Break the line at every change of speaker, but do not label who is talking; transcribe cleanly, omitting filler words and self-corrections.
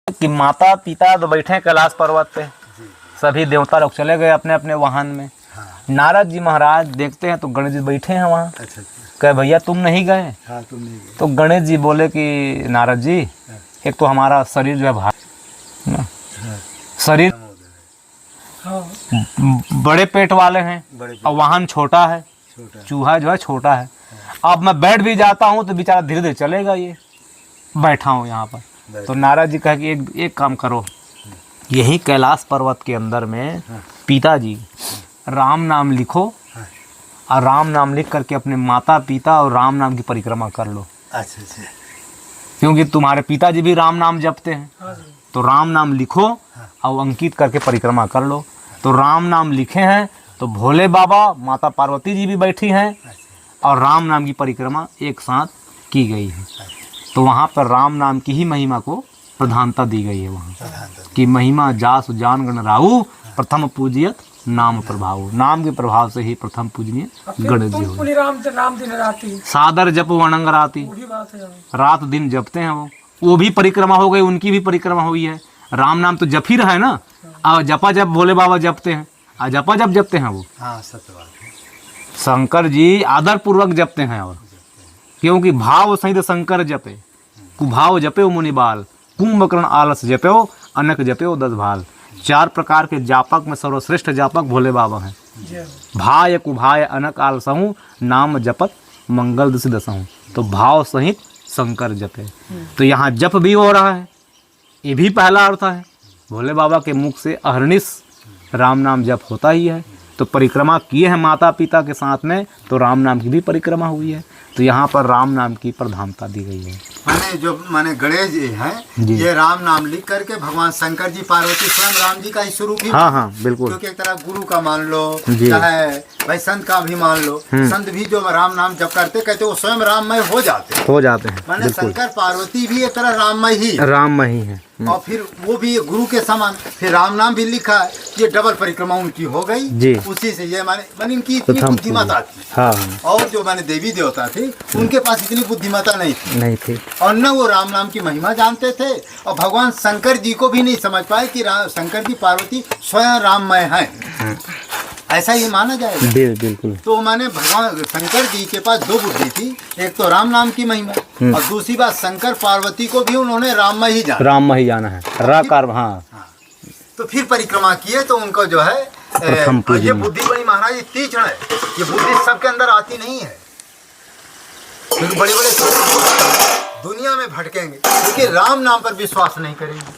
कि माता पिता तो बैठे कैलाश पर्वत पे, सभी देवता लोग चले गए अपने अपने वाहन में। नारद जी महाराज देखते हैं तो गणेश जी बैठे हैं वहाँ।
अच्छा।
कहे भैया तुम नहीं गए?
हाँ, तुम नहीं गए।
तो गणेश जी बोले कि नारद जी, एक तो हमारा शरीर जो है भारी ना, शरीर बड़े पेट वाले हैं और वाहन छोटा है, चूहा जो है छोटा है। अब मैं बैठ भी जाता हूँ तो बेचारा धीरे धीरे चलेगा, ये बैठा हूँ यहाँ पर। तो नारद जी कहे कि एक काम करो, यही कैलाश पर्वत के अंदर में पिताजी राम नाम लिखो और राम नाम लिख करके अपने माता पिता और राम नाम की परिक्रमा कर लो।
अच्छा अच्छा।
क्योंकि तुम्हारे पिताजी भी राम नाम जपते हैं, तो राम नाम लिखो और अंकित करके परिक्रमा कर लो। तो राम नाम लिखे हैं तो भोले बाबा, माता पार्वती जी भी बैठी हैं और राम नाम की परिक्रमा एक साथ की गई है। तो वहाँ पर राम नाम की ही महिमा को प्रधानता दी गई है वहाँ कि महिमा जासु जान गण राहु, प्रथम पूजियत नाम प्रभाव। नाम के प्रभाव से ही प्रथम पूजनीय गणेश जी हो।
राम दिन राती
सादर जप वणंग राती, रात दिन जपते हैं वो भी परिक्रमा हो गई, उनकी भी परिक्रमा हुई है। राम नाम तो जप ही रहा है ना, और जपा जप भोले बाबा जपते हैं, और जपा जप जपते हैं वो।
हाँ, सत्य बात है।
शंकर जी आदर पूर्वक जपते हैं, और क्योंकि भाव सहित शंकर जपे, कुभाव जपे मुनिबाल, कुंभकर्ण आलस जपो, अनक जपो 10 भाल। 4 प्रकार के जापक में सर्वश्रेष्ठ जापक भोले बाबा हैं। भाय कुभाय अनक आलसहूँ, नाम जपत मंगल दिश दसहूँ। तो भाव सहित शंकर जपे। तो यहाँ जप भी हो रहा है, ये भी पहला अर्थ है। भोले बाबा के मुख से अहर्निश राम नाम जप होता ही है। तो परिक्रमा किए हैं माता पिता के साथ में, तो राम नाम की भी परिक्रमा हुई है। तो यहाँ पर राम नाम की प्रधानता दी गई है।
माने गणेश जी हैं, ये राम नाम लिख करके भगवान शंकर जी पार्वती स्वयं राम जी का ही स्वरूप ही।
हाँ हाँ बिल्कुल।
क्योंकि एक तरह गुरु का मान लो, चाहे भाई संत का भी मान लो, संत भी जो राम नाम जप करते कहते वो स्वयं राममय हो जाते हैं। माने शंकर पार्वती भी एक तरह राममय ही है। और फिर वो भी गुरु के समान, फिर राम नाम भी लिखा है, ये डबल परिक्रमा उनकी हो गई जी। उसी से ये माने इनकी इतनी बुद्धिमत्ता थी। हाँ। और जो माने देवी देवता थे उनके पास इतनी बुद्धिमत्ता नहीं थी। और न वो राम नाम की महिमा जानते थे, और भगवान शंकर जी को भी नहीं समझ पाए कि शंकर जी पार्वती स्वयं राममय हैं। ऐसा ही माना जाएगा। बिल्कुल। तो माने भगवान शंकर जी के पास 2 बुद्धि थी, एक तो राम नाम की महिमा, और दूसरी बात शंकर पार्वती को भी उन्होंने राममय ही जाना है। हाँ। तो फिर परिक्रमा किए तो उनको जो है ये बुद्धि बड़ी महाराज तीक्ष्ण है। ये बुद्धि सबके अंदर आती नहीं है, क्योंकि बड़े बड़े दुनिया में भटकेंगे, क्योंकि राम नाम पर विश्वास नहीं करेंगे।